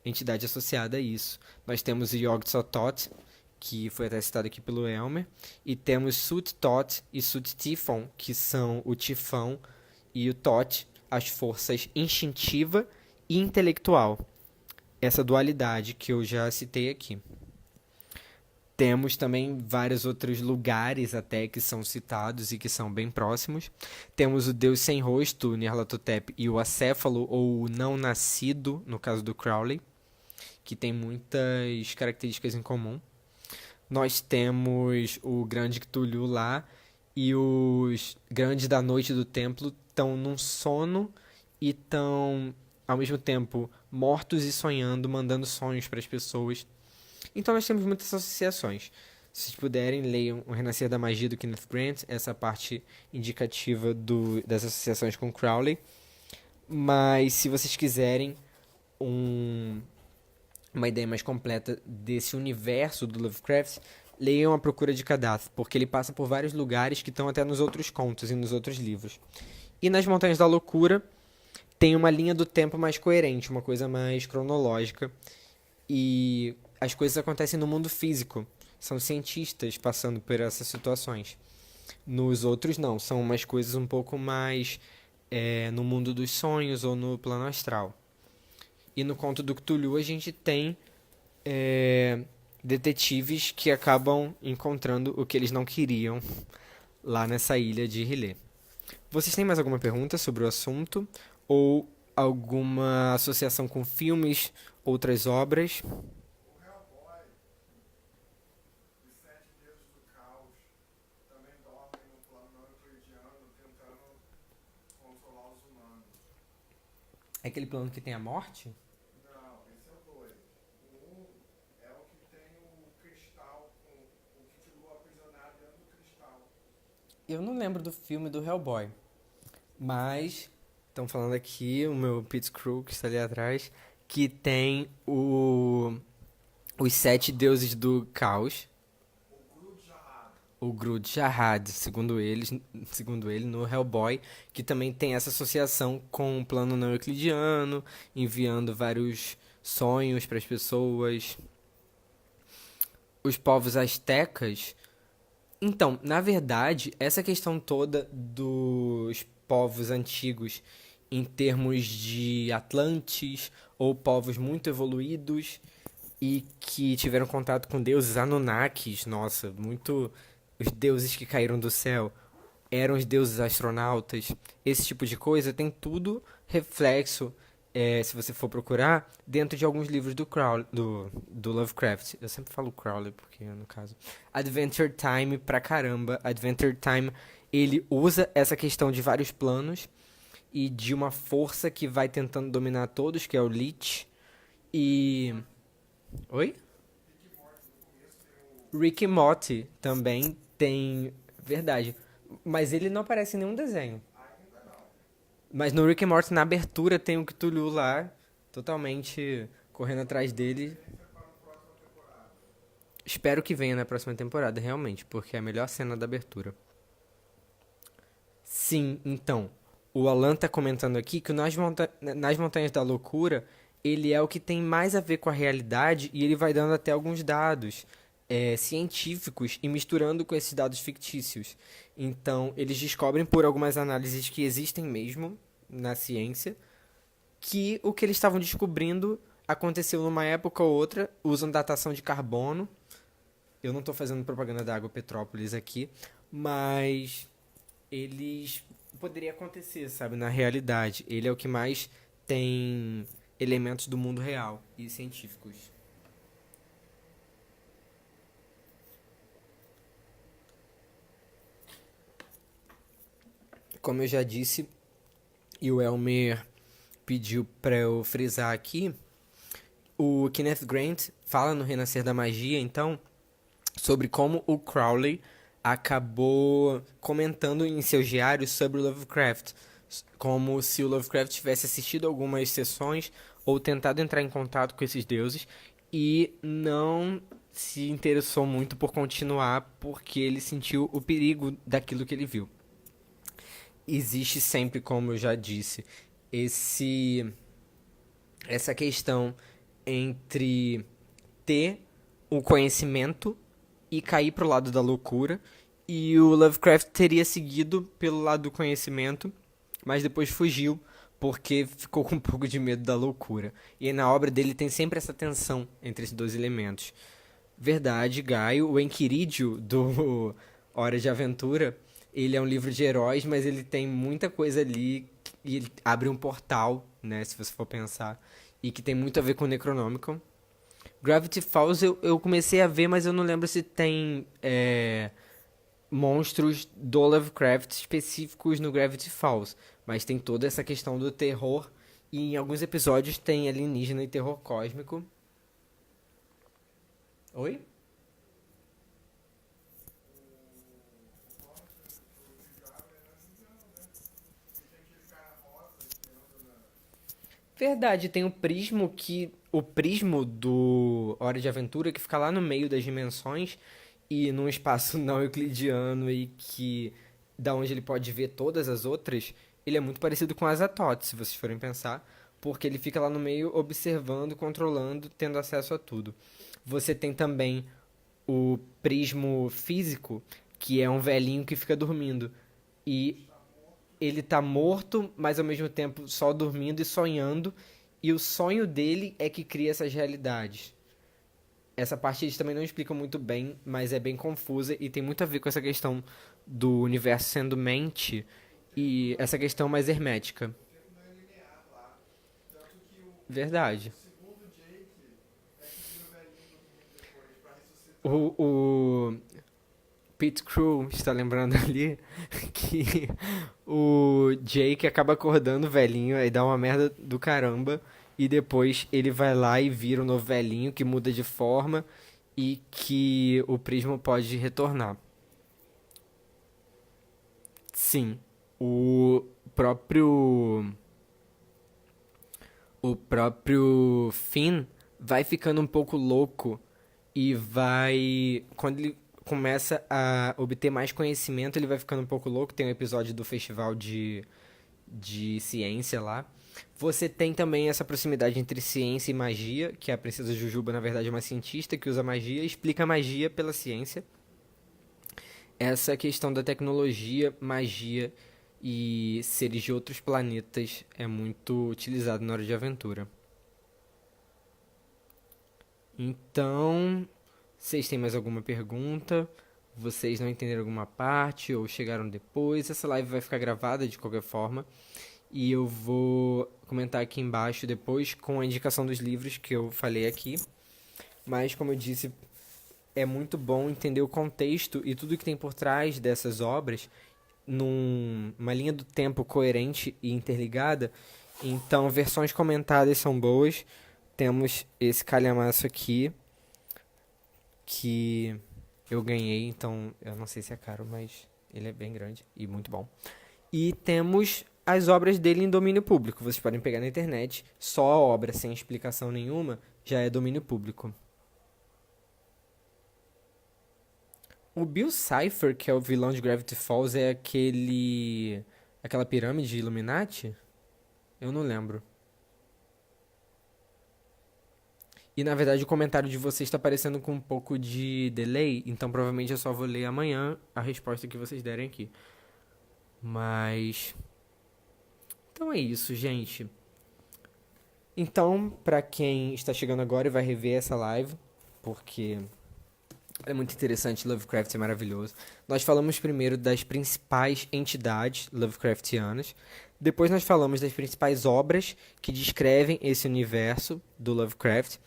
entidade associada a isso. Nós temos o Yog-Sothoth, que foi até citado aqui pelo Elmer, e temos Sut-Thoth e Sut-Tifon, que são o Tifão e o Thoth, as forças instintiva e intelectual. Essa dualidade que eu já citei aqui. Temos também vários outros lugares até que são citados e que são bem próximos. Temos o Deus sem rosto, Nyarlathotep, e o acéfalo ou o não nascido, no caso do Crowley, que tem muitas características em comum. Nós temos o grande Cthulhu lá e os grandes da noite do templo estão num sono e estão, ao mesmo tempo, mortos e sonhando, mandando sonhos para as pessoas. Então nós temos muitas associações. Se vocês puderem, leiam O Renascer da Magia do Kenneth Grant, essa parte indicativa das associações com Crowley. Mas se vocês quiserem uma ideia mais completa desse universo do Lovecraft, leiam A Procura de Kadath, porque ele passa por vários lugares que estão até nos outros contos e nos outros livros. E nas Montanhas da Loucura tem uma linha do tempo mais coerente, uma coisa mais cronológica. E as coisas acontecem no mundo físico. São cientistas passando por essas situações. Nos outros não, são umas coisas um pouco mais no mundo dos sonhos ou no plano astral. E no conto do Cthulhu a gente tem detetives que acabam encontrando o que eles não queriam lá nessa ilha de Rilé. Vocês têm mais alguma pergunta sobre o assunto? Ou alguma associação com filmes, outras obras? O Hellboy, os sete dedos do caos, também dormem no plano não euclidiano, tentando controlar É aquele plano que tem a morte? Não, esse é o 2. O 1 é o que tem o cristal, o que ficou aprisionado dentro do cristal. Eu não lembro do filme do Hellboy. Mas estão falando aqui, o meu Pit Crew que está ali atrás, que tem os sete deuses do caos. O Groot Jarrah. O Groot Jarrad, segundo ele, no Hellboy, que também tem essa associação com o plano não euclidiano, enviando vários sonhos para as pessoas. Os povos astecas. Então, na verdade, essa questão toda dos povos antigos em termos de Atlantes ou povos muito evoluídos e que tiveram contato com deuses Anunnakis, nossa, muito os deuses que caíram do céu, eram os deuses astronautas, esse tipo de coisa tem tudo reflexo, se você for procurar, dentro de alguns livros do Lovecraft. Eu sempre falo Crowley, porque no caso. Adventure Time pra caramba. Adventure Time, ele usa essa questão de vários planos e de uma força que vai tentando dominar todos, que é o Lich. E. Oi? Rick e Morty também tem. Verdade. Mas ele não aparece em nenhum desenho. Mas no Rick and Morty, na abertura, tem o Cthulhu lá, totalmente correndo atrás dele. Espero que venha na próxima temporada, realmente, porque é a melhor cena da abertura. Sim, então, o Alan tá comentando aqui que o Nas Montanhas da Loucura, ele é o que tem mais a ver com a realidade e ele vai dando até alguns dados científicos e misturando com esses dados fictícios. Então, eles descobrem por algumas análises que existem mesmo na ciência que o que eles estavam descobrindo aconteceu numa época ou outra, usam datação de carbono. Eu não estou fazendo propaganda da Água Petrópolis aqui, mas eles poderia acontecer, sabe, na realidade. Ele é o que mais tem elementos do mundo real e científicos. Como eu já disse, e o Elmer pediu para eu frisar aqui, o Kenneth Grant fala no Renascer da Magia, então, sobre como o Crowley acabou comentando em seus diários sobre o Lovecraft, como se o Lovecraft tivesse assistido algumas sessões ou tentado entrar em contato com esses deuses e não se interessou muito por continuar porque ele sentiu o perigo daquilo que ele viu. Existe sempre, como eu já disse, esse essa questão entre ter o conhecimento e cair pro lado da loucura. E o Lovecraft teria seguido pelo lado do conhecimento, mas depois fugiu porque ficou com um pouco de medo da loucura. E na obra dele tem sempre essa tensão entre esses dois elementos. Verdade, Gaio. O Enquirídio do Hora de Aventura, ele é um livro de heróis, mas ele tem muita coisa ali e ele abre um portal, né, se você for pensar, e que tem muito a ver com o Necronomicon. Gravity Falls eu comecei a ver, mas eu não lembro se tem monstros do Lovecraft específicos no Gravity Falls. Mas tem toda essa questão do terror. E em alguns episódios tem alienígena e terror cósmico. Oi? Verdade, tem o prismo que. O prismo do Hora de Aventura que fica lá no meio das dimensões e num espaço não euclidiano e que. Da onde ele pode ver todas as outras, ele é muito parecido com Azathoth, se vocês forem pensar, porque ele fica lá no meio observando, controlando, tendo acesso a tudo. Você tem também o prismo físico, que é um velhinho que fica dormindo. E ele tá morto, mas ao mesmo tempo só dormindo e sonhando. E o sonho dele é que cria essas realidades. Essa parte eles também não explicam muito bem, mas é bem confusa e tem muito a ver com essa questão do universo sendo mente e essa questão mais hermética. Verdade. O Pit Crew está lembrando ali que o Jake acaba acordando o velhinho, aí dá uma merda do caramba, e depois ele vai lá e vira um novo velhinho que muda de forma e que o Prisma pode retornar. Sim, o próprio o próprio Finn vai ficando um pouco louco e vai. Quando ele começa a obter mais conhecimento, ele vai ficando um pouco louco. Tem um episódio do festival de ciência lá. Você tem também essa proximidade entre ciência e magia, que a princesa Jujuba, na verdade, é uma cientista que usa magia e explica a magia pela ciência. Essa questão da tecnologia, magia e seres de outros planetas é muito utilizado na hora de aventura. Então, vocês têm mais alguma pergunta? Vocês não entenderam alguma parte ou chegaram depois? Essa live vai ficar gravada de qualquer forma. E eu vou comentar aqui embaixo depois com a indicação dos livros que eu falei aqui. Mas, como eu disse, é muito bom entender o contexto e tudo que tem por trás dessas obras numa linha do tempo coerente e interligada. Então, versões comentadas são boas. Temos esse calhamaço aqui que eu ganhei, então eu não sei se é caro, mas ele é bem grande e muito bom. E temos as obras dele em domínio público. Vocês podem pegar na internet, só a obra sem explicação nenhuma já é domínio público. O Bill Cipher, que é o vilão de Gravity Falls, é aquela pirâmide Illuminati? Eu não lembro. E na verdade o comentário de vocês está aparecendo com um pouco de delay, então provavelmente eu só vou ler amanhã a resposta que vocês derem aqui. Mas então é isso, gente. Então, para quem está chegando agora e vai rever essa live, porque é muito interessante, Lovecraft é maravilhoso. Nós falamos primeiro das principais entidades Lovecraftianas. Depois nós falamos das principais obras que descrevem esse universo do Lovecraft.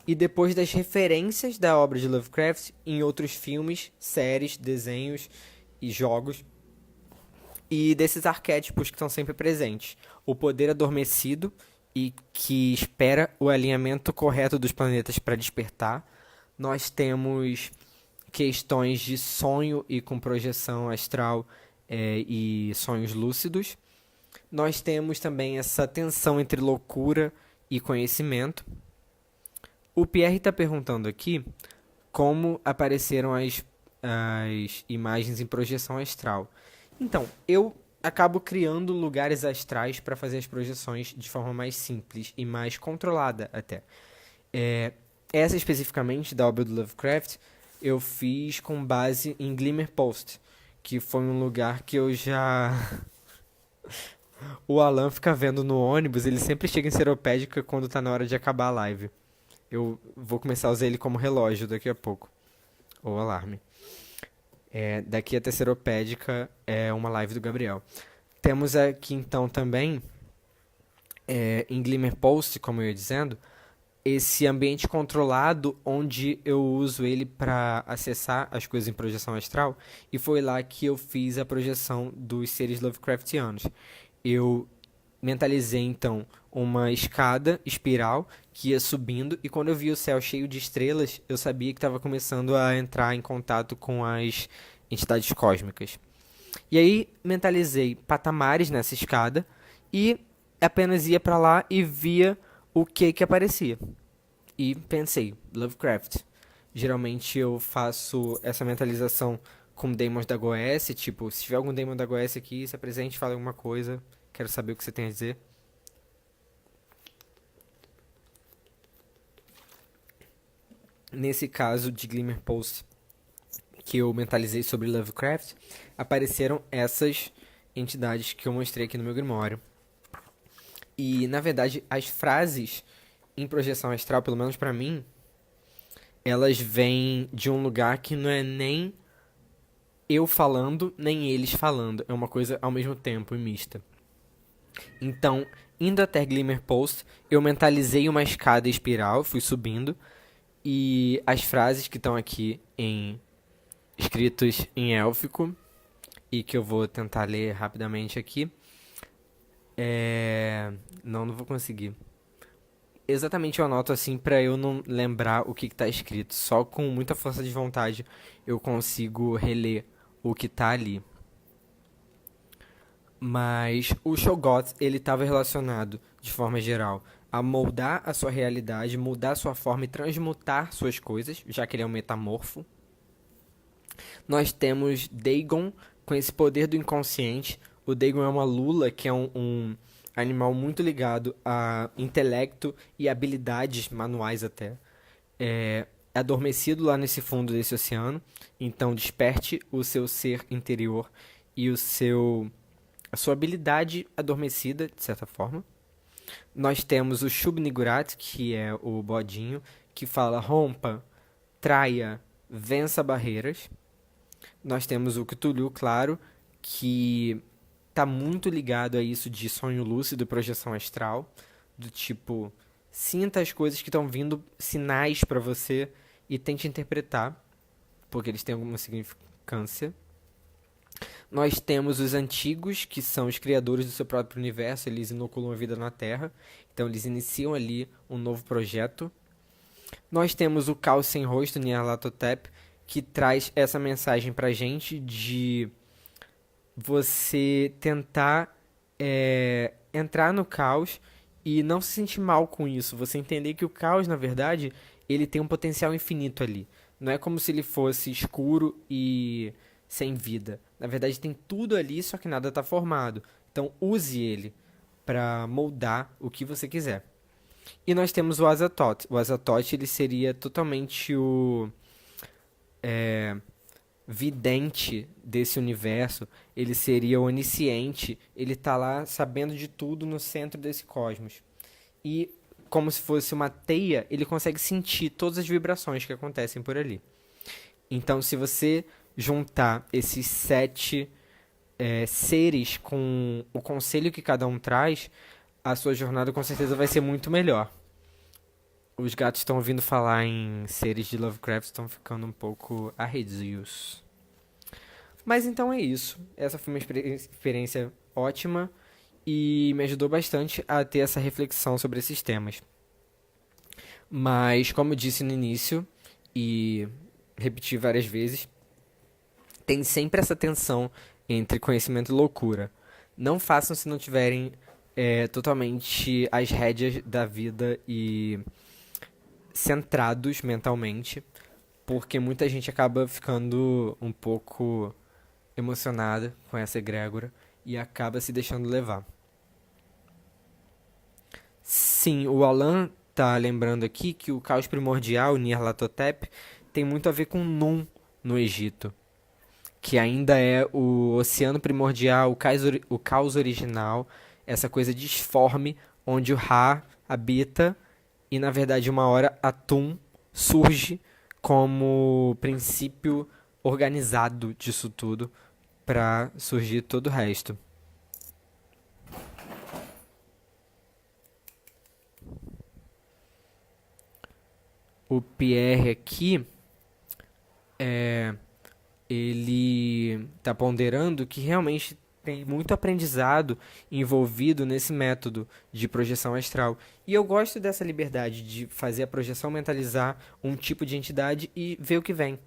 E depois das referências da obra de Lovecraft em outros filmes, séries, desenhos e jogos. E desses arquétipos que estão sempre presentes. O poder adormecido e que espera o alinhamento correto dos planetas para despertar. Nós temos questões de sonho e com projeção astral e sonhos lúcidos. Nós temos também essa tensão entre loucura e conhecimento. O Pierre está perguntando aqui como apareceram as imagens em projeção astral. Então, eu acabo criando lugares astrais para fazer as projeções de forma mais simples e mais controlada até. Essa especificamente da obra do Lovecraft, eu fiz com base em Glimmer Post, que foi um lugar que eu já... O Alan fica vendo no ônibus, ele sempre chega em Seropédica quando tá na hora de acabar a live. Eu vou começar a usar ele como relógio daqui a pouco. Ou alarme. Daqui até Seropédica é uma live do Gabriel. Temos aqui então também, em Glimmer Post, como eu ia dizendo, esse ambiente controlado onde eu uso ele para acessar as coisas em projeção astral. E foi lá que eu fiz a projeção dos seres Lovecraftianos. Eu mentalizei então uma escada espiral que ia subindo, e quando eu vi o céu cheio de estrelas, eu sabia que estava começando a entrar em contato com as entidades cósmicas. E aí mentalizei patamares nessa escada e apenas ia para lá e via o que aparecia. E pensei, Lovecraft. Geralmente eu faço essa mentalização com Demons da Goécia, tipo, se tiver algum Demon da Goécia aqui, se apresente, fale alguma coisa, quero saber o que você tem a dizer. Nesse caso de Glimmer Post, que eu mentalizei sobre Lovecraft, apareceram essas entidades que eu mostrei aqui no meu grimório. E, na verdade, as frases em projeção astral, pelo menos pra mim, elas vêm de um lugar que não é nem eu falando, nem eles falando. É uma coisa ao mesmo tempo e mista. Então, indo até Glimmer Post, eu mentalizei uma escada espiral, fui subindo, e as frases que estão aqui em escritos em élfico e que eu vou tentar ler rapidamente aqui. Não vou conseguir. Exatamente, eu anoto assim pra eu não lembrar o que tá escrito. Só com muita força de vontade eu consigo reler o que tá ali. Mas o Shoggoth, ele estava relacionado, de forma geral, a moldar a sua realidade, mudar a sua forma e transmutar suas coisas, já que ele é um metamorfo. Nós temos Dagon com esse poder do inconsciente. O Dagon é uma lula, que é um animal muito ligado a intelecto e habilidades manuais até. É adormecido lá nesse fundo desse oceano. Então desperte o seu ser interior e a sua habilidade adormecida, de certa forma. Nós temos o Shub-Niggurath, que é o bodinho, que fala rompa, traia, vença barreiras. Nós temos o Cthulhu, claro, que está muito ligado a isso de sonho lúcido e projeção astral, do tipo, sinta as coisas que estão vindo, sinais para você e tente interpretar, porque eles têm alguma significância. Nós temos os antigos, que são os criadores do seu próprio universo, eles inoculam a vida na Terra, então eles iniciam ali um novo projeto. Nós temos o Caos Sem Rosto, Nyarlathotep, que traz essa mensagem pra gente de você tentar entrar no caos e não se sentir mal com isso. Você entender que o caos, na verdade, ele tem um potencial infinito ali. Não é como se ele fosse escuro e sem vida. Na verdade, tem tudo ali, só que nada está formado. Então, use ele para moldar o que você quiser. E nós temos o Azathoth. O Azathoth, ele seria totalmente o vidente desse universo. Ele seria onisciente. Ele está lá sabendo de tudo no centro desse cosmos. E, como se fosse uma teia, ele consegue sentir todas as vibrações que acontecem por ali. Então, se você juntar esses 7 seres com o conselho que cada um traz, a sua jornada com certeza vai ser muito melhor. Os gatos estão ouvindo falar em seres de Lovecraft, estão ficando um pouco arredios. Mas então é isso. Essa foi uma experiência ótima e me ajudou bastante a ter essa reflexão sobre esses temas. Mas, como eu disse no início, e repeti várias vezes, tem sempre essa tensão entre conhecimento e loucura. Não façam se não tiverem totalmente as rédeas da vida e centrados mentalmente, porque muita gente acaba ficando um pouco emocionada com essa egrégora e acaba se deixando levar. Sim, o Alan tá lembrando aqui que o caos primordial, Nyarlathotep, tem muito a ver com Num no Egito, que ainda é o oceano primordial, o caos original, essa coisa disforme onde o Ra habita e, na verdade, uma hora Atum surge como princípio organizado disso tudo para surgir todo o resto. O Pierre aqui ele está ponderando que realmente tem muito aprendizado envolvido nesse método de projeção astral. E eu gosto dessa liberdade de fazer a projeção mentalizar um tipo de entidade e ver o que vem.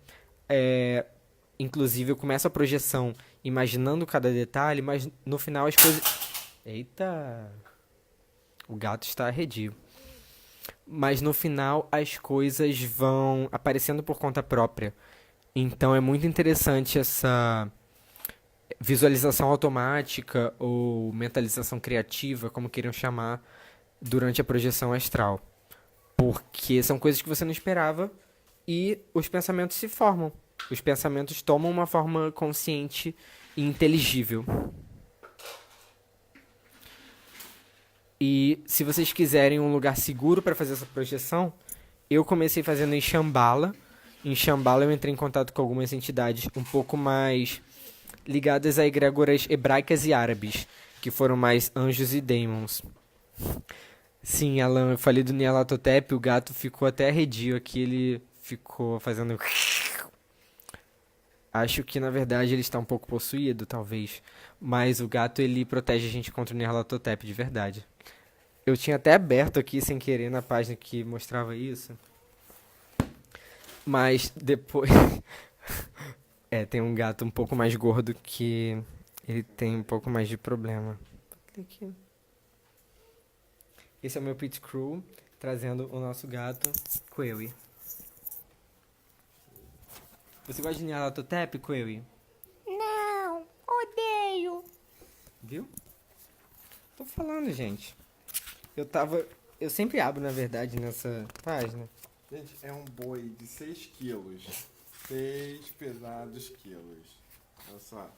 Inclusive, eu começo a projeção imaginando cada detalhe, mas no final as coisas... Eita! O gato está arredio. Mas no final as coisas vão aparecendo por conta própria. Então é muito interessante essa visualização automática ou mentalização criativa, como queiram chamar, durante a projeção astral. Porque são coisas que você não esperava e os pensamentos se formam. Os pensamentos tomam uma forma consciente e inteligível. E se vocês quiserem um lugar seguro para fazer essa projeção, eu comecei fazendo em Shambhala. Em Shambhala eu entrei em contato com algumas entidades um pouco mais ligadas a egrégoras hebraicas e árabes, que foram mais anjos e demons. Sim, Alan, eu falei do Nyarlathotep, o gato ficou até arredio aqui, ele ficou fazendo... Acho que, na verdade, ele está um pouco possuído, talvez. Mas o gato, ele protege a gente contra o Nyarlathotep de verdade. Eu tinha até aberto aqui, sem querer, na página que mostrava isso. Mas depois... tem um gato um pouco mais gordo que ele tem um pouco mais de problema. Aqui. Esse é o meu pit crew, trazendo o nosso gato, Query. Você gosta de Nyarlathotep, Query? Não, odeio. Viu? Tô falando, gente. Eu sempre abro, na verdade, nessa página. Gente, é um boi de 6 quilos. 6 pesados quilos. Olha só.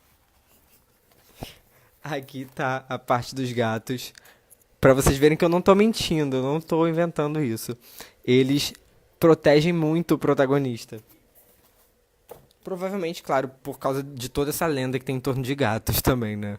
Aqui tá a parte dos gatos. Pra vocês verem que eu não tô mentindo, eu não tô inventando isso. Eles protegem muito o protagonista. Provavelmente, claro, por causa de toda essa lenda que tem em torno de gatos também, né?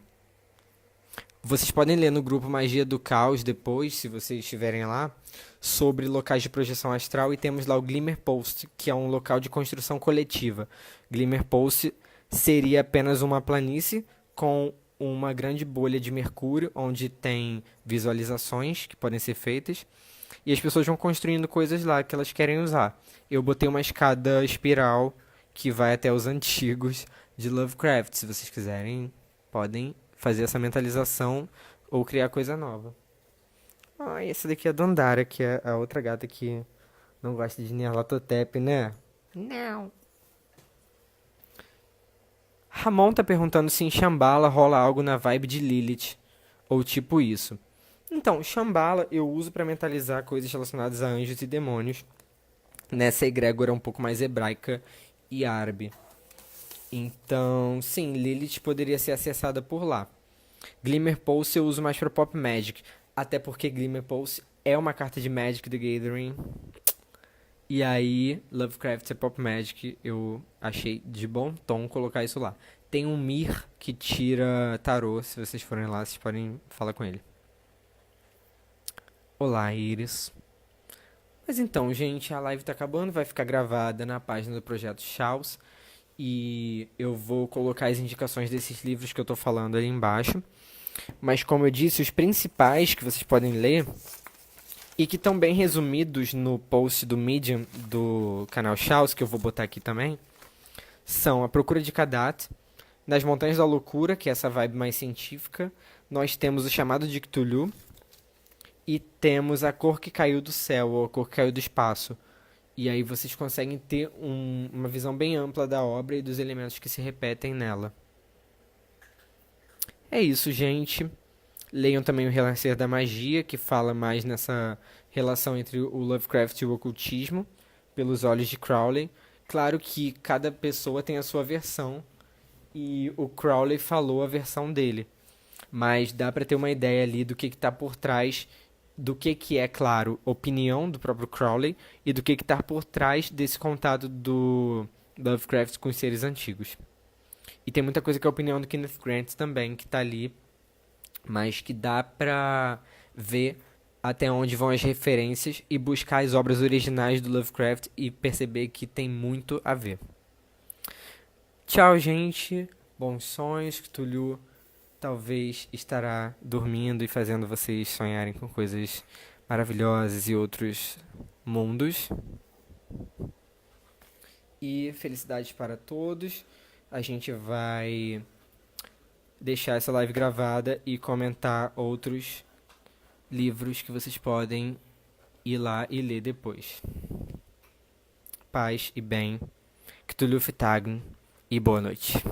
Vocês podem ler no grupo Magia do Caos depois, se vocês estiverem lá, sobre locais de projeção astral, e temos lá o Glimmer Post, que é um local de construção coletiva. Glimmer Post seria apenas uma planície com uma grande bolha de mercúrio, onde tem visualizações que podem ser feitas, e as pessoas vão construindo coisas lá que elas querem usar. Eu botei uma escada espiral que vai até os antigos de Lovecraft. Se vocês quiserem, podem fazer essa mentalização ou criar coisa nova. E essa daqui é a Dandara, que é a outra gata que não gosta de Nyarlathotep, né? Não. Ramon tá perguntando se em Shambhala rola algo na vibe de Lilith, ou tipo isso. Então, Shambhala eu uso para mentalizar coisas relacionadas a anjos e demônios, nessa egrégora um pouco mais hebraica e árabe. Então, sim, Lilith poderia ser acessada por lá. Glimmer Pulse eu uso mais para Pop Magic, até porque Glimmer Pulse é uma carta de Magic the Gathering. E aí, Lovecraft e Pop Magic, eu achei de bom tom colocar isso lá. Tem um Mir que tira tarô, se vocês forem lá, vocês podem falar com ele. Olá, Iris. Mas então, gente, a live tá acabando, vai ficar gravada na página do Projeto Chaos. E eu vou colocar as indicações desses livros que eu tô falando ali embaixo. Mas como eu disse, os principais que vocês podem ler e que estão bem resumidos no post do Medium do canal Chaos, que eu vou botar aqui também, são A Procura de Kadat, Nas Montanhas da Loucura, que é essa vibe mais científica. Nós temos O Chamado de Cthulhu e temos A Cor que Caiu do Céu, ou A Cor que Caiu do Espaço. E aí vocês conseguem ter uma visão bem ampla da obra e dos elementos que se repetem nela. É isso, gente. Leiam também o Renascer da Magia, que fala mais nessa relação entre o Lovecraft e o ocultismo, pelos olhos de Crowley. Claro que cada pessoa tem a sua versão, e o Crowley falou a versão dele. Mas dá para ter uma ideia ali do que está por trás, do que é, claro, opinião do próprio Crowley, e do que está por trás desse contato do Lovecraft com os seres antigos. E tem muita coisa que é a opinião do Kenneth Grant também, que está ali, mas que dá pra ver até onde vão as referências e buscar as obras originais do Lovecraft e perceber que tem muito a ver. Tchau, gente. Bons sonhos. Cthulhu talvez estará dormindo e fazendo vocês sonharem com coisas maravilhosas e outros mundos. E felicidades para todos. A gente vai deixar essa live gravada e comentar outros livros que vocês podem ir lá e ler depois. Paz e bem. Cthulhu Fhtagn e boa noite.